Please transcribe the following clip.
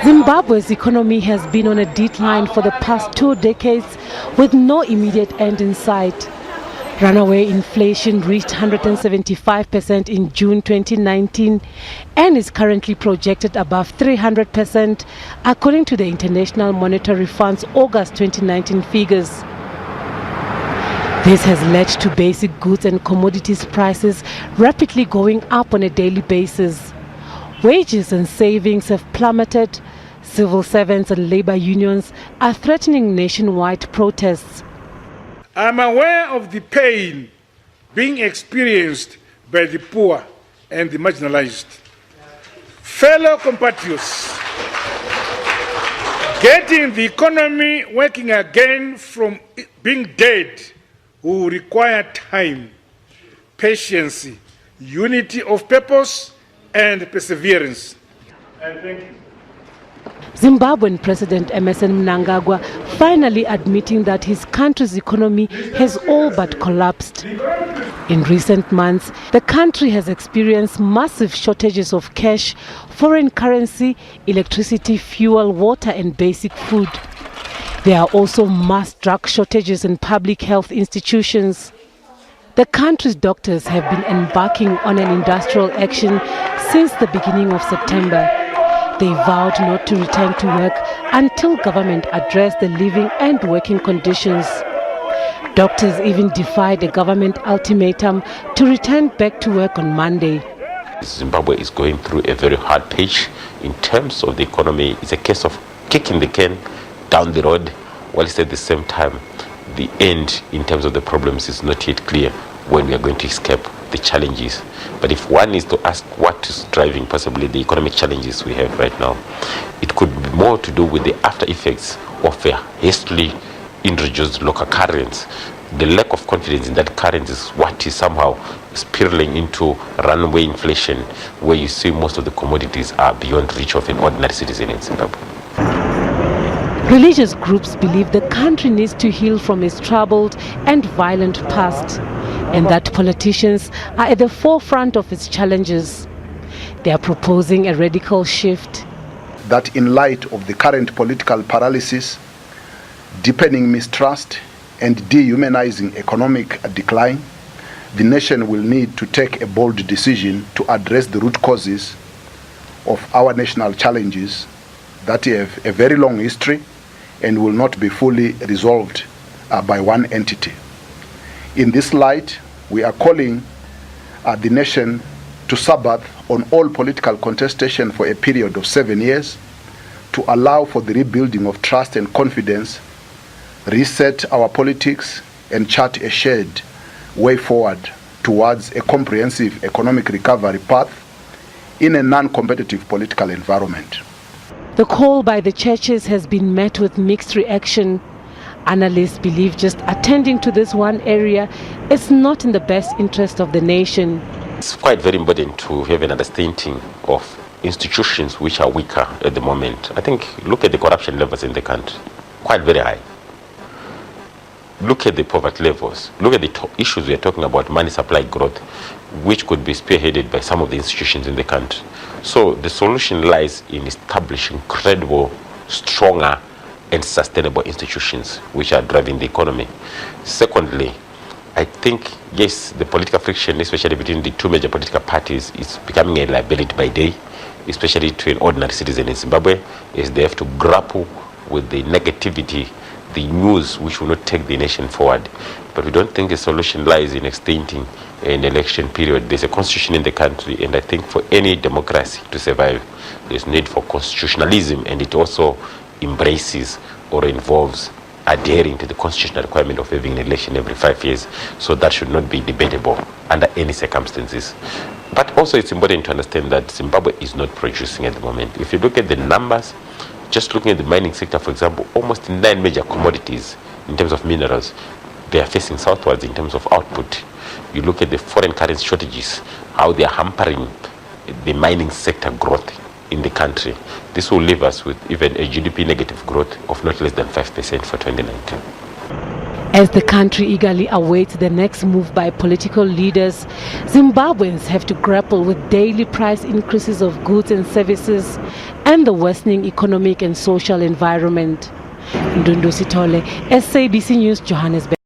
Zimbabwe's economy has been on a decline for the past 2 decades with no immediate end in sight. Runaway inflation reached 175% in June 2019 and is currently projected above 300% according to the International Monetary Fund's August 2019 figures. This has led to basic goods and commodities prices rapidly going up on a daily basis. Wages and savings have plummeted. Civil servants and labor unions are threatening nationwide protests. I'm aware of the pain being experienced by the poor and the marginalized. Fellow compatriots, getting the economy working again from being dead will require time, patience, unity of purpose, and perseverance. And thank you. Zimbabwean President Emmerson Mnangagwa finally admitting that his country's economy has all but collapsed. In recent months, the country has experienced massive shortages of cash, foreign currency, electricity, fuel, water and basic food. There are also mass drug shortages in public health institutions. The country's doctors have been embarking on an industrial action since the beginning of September. They vowed not to return to work until government addressed the living and working conditions. Doctors even defied a government ultimatum to return back to work on Monday. Zimbabwe is going through a very hard patch in terms of the economy. It's a case of kicking the can down the road, whilst at the same time the end in terms of the problems is not yet clear when we are going to escape the challenges. But if one is to ask what is driving possibly the economic challenges we have right now, it could be more to do with the after effects of a hastily introduced local currency. The lack of confidence in that currency is what is somehow spiraling into runaway inflation, where you see most of the commodities are beyond reach of an ordinary citizen in Zimbabwe. Religious groups believe the country needs to heal from its troubled and violent past, and that politicians are at the forefront of its challenges. They are proposing a radical shift. That in light of the current political paralysis, deepening mistrust and dehumanizing economic decline, the nation will need to take a bold decision to address the root causes of our national challenges that have a very long history and will not be fully resolved by one entity. In this light, we are calling the nation to Sabbath on all political contestation for a period of 7 years, to allow for the rebuilding of trust and confidence, reset our politics, and chart a shared way forward towards a comprehensive economic recovery path in a non-competitive political environment. The call by the churches has been met with mixed reaction. Analysts believe just attending to this one area is not in the best interest of the nation. It's quite very important to have an understanding of institutions which are weaker at the moment. I think look at the corruption levels in the country, quite very high. Look at the poverty levels. Look at the issues we are talking about, money supply growth, which could be spearheaded by some of the institutions in the country. So the solution lies in establishing credible, stronger and sustainable institutions which are driving the economy. Secondly, I think, yes, the political friction, especially between the two major political parties, is becoming a liability by day, especially to an ordinary citizen in Zimbabwe, as they have to grapple with the negativity, the news which will not take the nation forward. But we don't think the solution lies in extending an election period. There's a constitution in the country, and I think for any democracy to survive, there's need for constitutionalism, and it also embraces or involves adhering to the constitutional requirement of having an election every 5 years. So that should not be debatable under any circumstances. But also it's important to understand that Zimbabwe is not producing at the moment. If you look at the numbers, just looking at the mining sector, for example, almost 9 major commodities in terms of minerals, they are facing southwards in terms of output. You look at the foreign currency shortages, how they are hampering the mining sector growth in the country. This will leave us with even a GDP negative growth of not less than 5% for 2019. As the country eagerly awaits the next move by political leaders, Zimbabweans have to grapple with daily price increases of goods and services and the worsening economic and social environment. Ndundu Sithole, SABC News, Johannesburg.